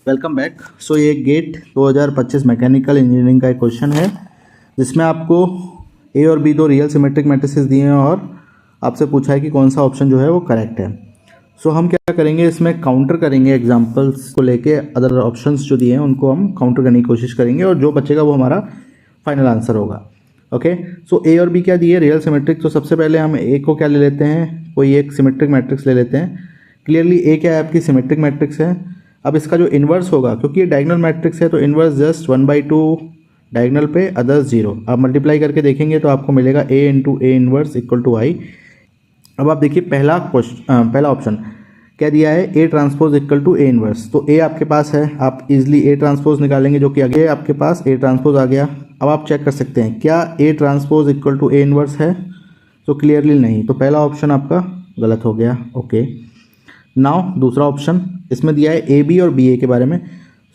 Welcome back. सो ये gate 2025 mechanical engineering का एक क्वेश्चन है जिसमें आपको ए और बी दो रियल सिमेट्रिक मैट्रिसेस दिए हैं और आपसे पूछा है कि कौन सा ऑप्शन जो है वो करेक्ट है। सो हम क्या करेंगे, इसमें काउंटर करेंगे एग्जांपल्स को लेके, अदर ऑप्शंस जो दिए हैं उनको हम काउंटर करने की कोशिश करेंगे और जो बचेगा वो हमारा फाइनल आंसर होगा। ओके, सो ए और बी क्या दिए, रियल सिमेट्रिक। तो सबसे पहले हम ए को क्या ले लेते हैं, कोई एक सिमेट्रिक मैट्रिक्स ले लेते हैं। क्लियरली ए क्या है, आपकी सिमेट्रिक मैट्रिक्स है। अब इसका जो इन्वर्स होगा, क्योंकि ये डायगोनल मैट्रिक्स है तो इन्वर्स जस्ट 1/2 डायगोनल पे, अदर्स 0। आप मल्टीप्लाई करके देखेंगे तो आपको मिलेगा a into A inverse equal to I. अब आप देखिए पहला ऑप्शन क्या दिया है, A transpose equal to A inverse. तो ए आपके पास है, आप इजिली ए ट्रांसपोज निकालेंगे जो कि आगे आपके पास ए ट्रांसपोज आ गया। अब आप चेक कर सकते हैं क्या A transpose equal to A inverse है, तो क्लियरली नहीं, तो पहला ऑप्शन आपका गलत हो गया। ओके, नाउ दूसरा ऑप्शन इसमें दिया है ए बी और बी ए के बारे में।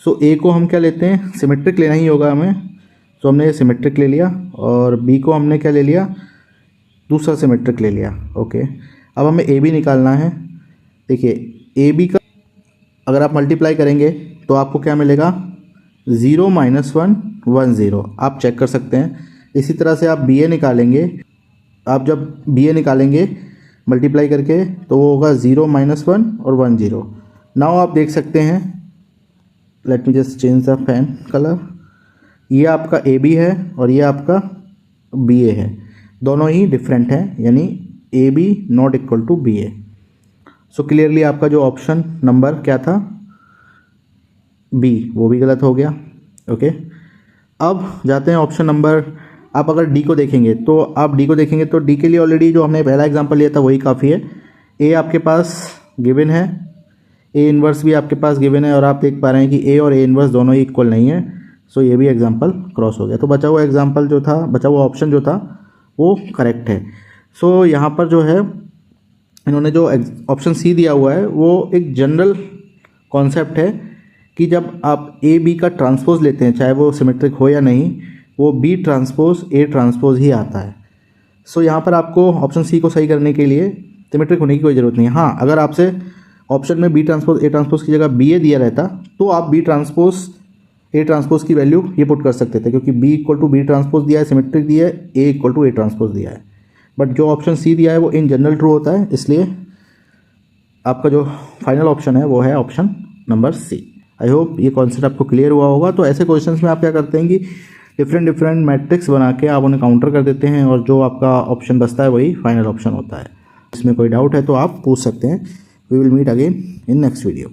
सो ए को हम क्या लेते हैं, सिमेट्रिक लेना ही होगा हमें, तो हमने ये सिमेट्रिक ले लिया, और बी को हमने क्या ले लिया, दूसरा सिमेट्रिक ले लिया। ओके, अब हमें ए बी निकालना है। देखिए ए बी का अगर आप मल्टीप्लाई करेंगे तो आपको क्या मिलेगा, 0 - 1 1 0। आप चेक कर सकते हैं। इसी तरह से आप बी ए निकालेंगे, आप जब बी ए निकालेंगे मल्टीप्लाई करके तो वो होगा 0 - 1 और 1 0। नाउ आप देख सकते हैं, let me just change the fan colour. ये आपका ए बी है और ये आपका बी ए है, दोनों ही डिफरेंट हैं, यानी A B not equal to B A. So clearly आपका जो ऑप्शन नंबर क्या था, बी, वो भी गलत हो गया। ओके, अब जाते हैं ऑप्शन नंबर, आप अगर डी को देखेंगे तो आप डी को देखेंगे तो डी के लिए ऑलरेडी जो हमने पहला एग्जांपल लिया था वही काफ़ी है। ए आपके पास गिवन है, ए इन्वर्स भी आपके पास गिवन है, और आप देख पा रहे हैं कि ए और ए इन्वर्स दोनों ही इक्वल नहीं है। सो ये भी एग्जांपल क्रॉस हो गया, तो बचा हुआ एग्जांपल जो था, बचा हुआ ऑप्शन जो था वो करेक्ट है। सो यहाँ पर जो है इन्होंने जो ऑप्शन सी दिया हुआ है वो एक जनरल कॉन्सेप्ट है कि जब आप ए बी का ट्रांसपोज लेते हैं, चाहे वो सिमेट्रिक हो या नहीं, वो बी ट्रांसपोज ए ट्रांसपोज ही आता है। सो यहाँ पर आपको ऑप्शन सी को सही करने के लिए सिमेट्रिक होने की कोई ज़रूरत नहीं है। हाँ, अगर आपसे ऑप्शन में बी ट्रांसपोज ए ट्रांसपोज की जगह बी ए दिया रहता तो आप बी ट्रांसपोज ए ट्रांसपोज की वैल्यू ये पुट कर सकते थे, क्योंकि B equal to B transpose दिया है, सिमेट्रिक दिया है, A equal to A transpose दिया है। बट जो ऑप्शन सी दिया है वो इन जनरल ट्रू होता है, इसलिए आपका जो फाइनल ऑप्शन है वो है option number C. I hope ये कॉन्सेप्ट आपको क्लियर हुआ होगा। तो ऐसे क्वेश्चंस में आप क्या करते हैं कि डिफरेंट मैट्रिक्स बना के आप उन्हें काउंटर कर देते हैं, और जो आपका ऑप्शन बचता है वही फाइनल ऑप्शन होता है। इसमें कोई डाउट है तो आप पूछ सकते हैं। We will meet again in next video.